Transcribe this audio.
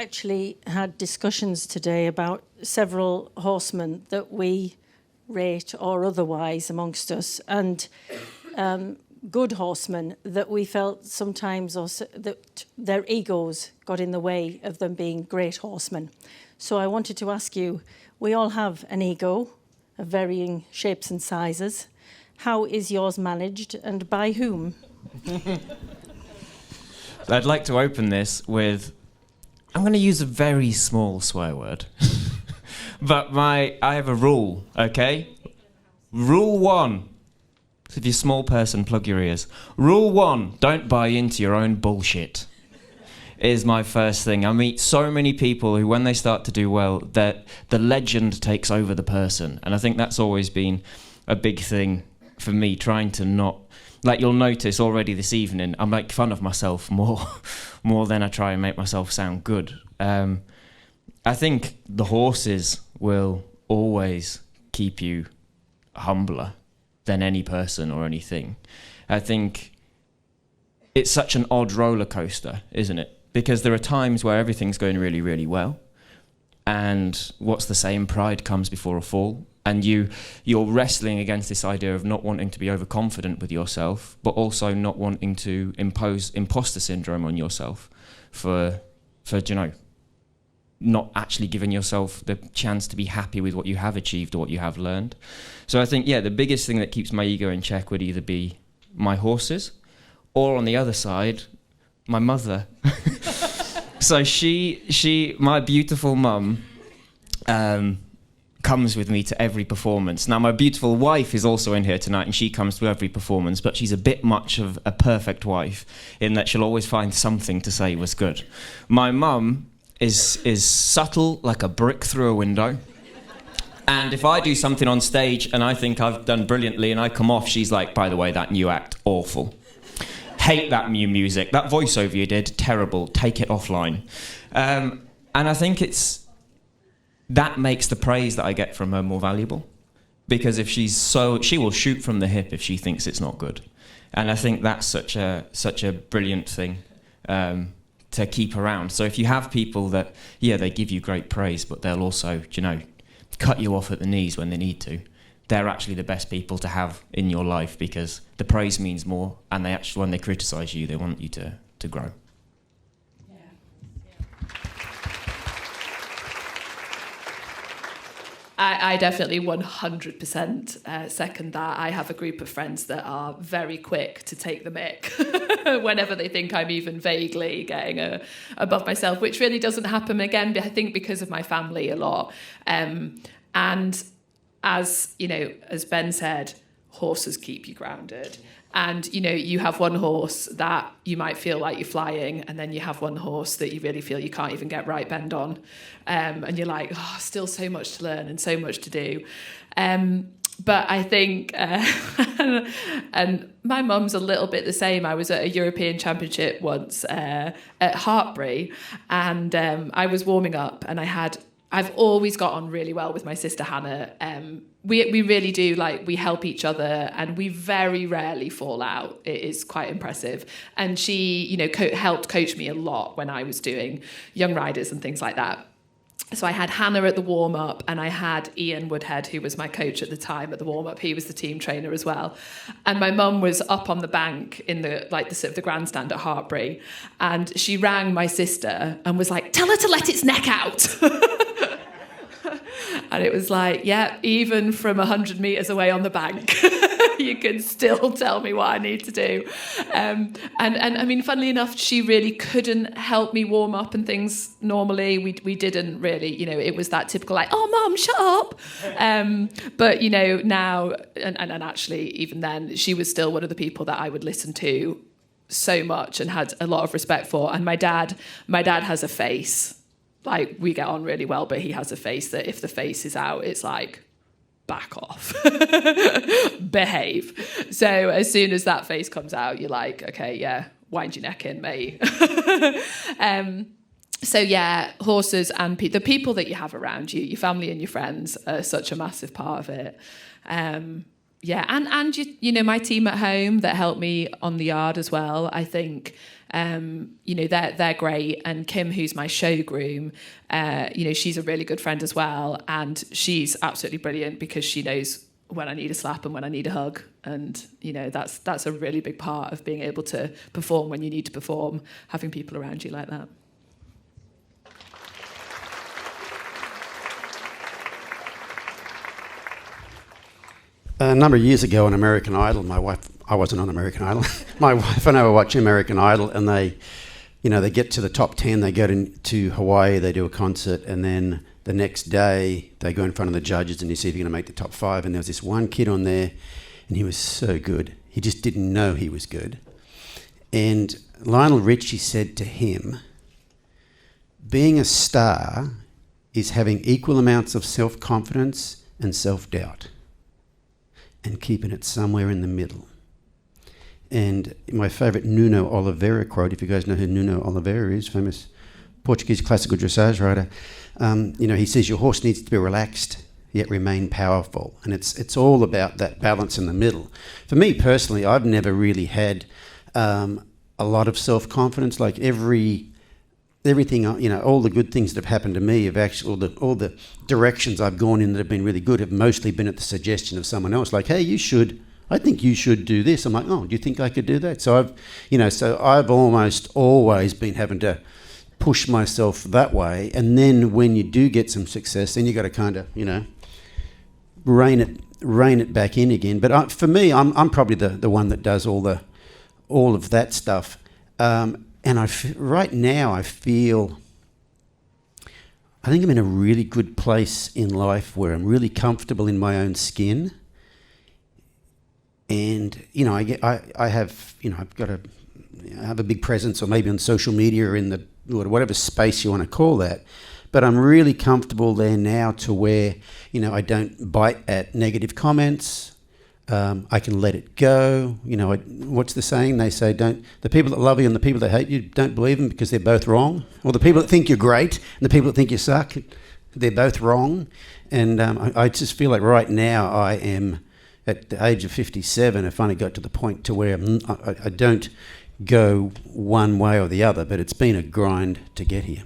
actually had discussions today about several horsemen that we rate or otherwise amongst us, and good horsemen that we felt sometimes also that their egos got in the way of them being great horsemen. So I wanted to ask you, we all have an ego of varying shapes and sizes. How is yours managed and by whom? I'd like to open this with, I'm going to use a very small swear word. But I have a rule, okay? Rule 1. So if you're a small person, plug your ears. Rule 1, don't buy into your own bullshit, is my first thing. I meet so many people who, when they start to do well, that the legend takes over the person. And I think that's always been a big thing for me, trying to not... Like, you'll notice already this evening, I make fun of myself more than I try and make myself sound good. I think the horses will always keep you humbler than any person or anything. I think it's such an odd roller coaster, isn't it? Because there are times where everything's going really, really well, and what's the saying, pride comes before a fall, and you're wrestling against this idea of not wanting to be overconfident with yourself, but also not wanting to impose imposter syndrome on yourself for not actually giving yourself the chance to be happy with what you have achieved or what you have learned. So I think, the biggest thing that keeps my ego in check would either be my horses, or on the other side, my mother. So my beautiful mum, comes with me to every performance. Now, my beautiful wife is also in here tonight, and she comes to every performance, but she's a bit much of a perfect wife in that she'll always find something to say was good. My mum is subtle like a brick through a window. And if I do something on stage and I think I've done brilliantly and I come off, she's like, by the way, that new act, awful. Hate that new music. That voiceover you did, terrible. Take it offline. And I think that makes the praise that I get from her more valuable. Because if she will shoot from the hip if she thinks it's not good. And I think that's such a brilliant thing to keep around. So if you have people that, they give you great praise, but they'll also, cut you off at the knees when they need to, they're actually the best people to have in your life, because the praise means more, and they actually, when they criticise you, they want you to grow. I definitely 100% second that. I have a group of friends that are very quick to take the mick whenever they think I'm even vaguely getting above myself, which really doesn't happen, again, I think because of my family a lot. And as Ben said, horses keep you grounded. And, you have one horse that you might feel like you're flying, and then you have one horse that you really feel you can't even get right bend on. And you're like, still so much to learn and so much to do. But I think, and my mum's a little bit the same. I was at a European Championship once at Hartbury, and I was warming up, and I've always got on really well with my sister Hannah. We really do, we help each other, and we very rarely fall out. It is quite impressive. And she, helped coach me a lot when I was doing young riders and things like that. So I had Hannah at the warm-up, and I had Ian Woodhead, who was my coach at the time, at the warm-up. He was the team trainer as well. And my mum was up on the bank in the grandstand at Hartbury, and she rang my sister and was like, "Tell her to let its neck out." And it was like, even from 100 metres away on the bank, you can still tell me what I need to do. And I mean, funnily enough, she really couldn't help me warm up and things normally. We didn't really, it was that typical "oh, Mum, shut up." But, now, and actually even then, she was still one of the people that I would listen to so much and had a lot of respect for. And my dad has a face. We get on really well, but he has a face that if the face is out, it's like, back off, behave. So as soon as that face comes out, you're like, okay, wind your neck in, mate. So horses and the people that you have around you, your family and your friends, are such a massive part of it. And my team at home that helped me on the yard as well. I think They're great. And Kim, who's my showgroom, she's a really good friend as well, and she's absolutely brilliant because she knows when I need a slap and when I need a hug, and that's a really big part of being able to perform when you need to perform, having people around you like that. A number of years ago on American Idol, I wasn't on American Idol. My wife and I were watching American Idol, and they get to the top 10, they go to Hawaii, they do a concert, and then the next day they go in front of the judges and you see if you're going to make the top 5. And there was this one kid on there, and he was so good. He just didn't know he was good. And Lionel Richie said to him, being a star is having equal amounts of self-confidence and self-doubt, and keeping it somewhere in the middle. And my favourite Nuno Oliveira quote, if you guys know who Nuno Oliveira is, famous Portuguese classical dressage rider, he says your horse needs to be relaxed yet remain powerful. And it's all about that balance in the middle. For me personally, I've never really had a lot of self-confidence. Like everything, all the good things that have happened to me have actually, all the directions I've gone in that have been really good have mostly been at the suggestion of someone else. Like, hey, I think you should do this. I'm like, oh, do you think I could do that? So I've almost always been having to push myself that way. And then when you do get some success, then you got to kind of, rein it back in again. But for me, I'm probably the one that does all of that stuff. And right now I think I'm in a really good place in life where I'm really comfortable in my own skin. And, I have a big presence, or maybe on social media or in the whatever space you want to call that. But I'm really comfortable there now to where, I don't bite at negative comments. I can let it go. What's the saying? They say, the people that love you and the people that hate you, don't believe them because they're both wrong. Or the people that think you're great and the people that think you suck, they're both wrong. And I just feel like right now I am, at the age of 57, I finally got to the point to where I don't go one way or the other, but it's been a grind to get here.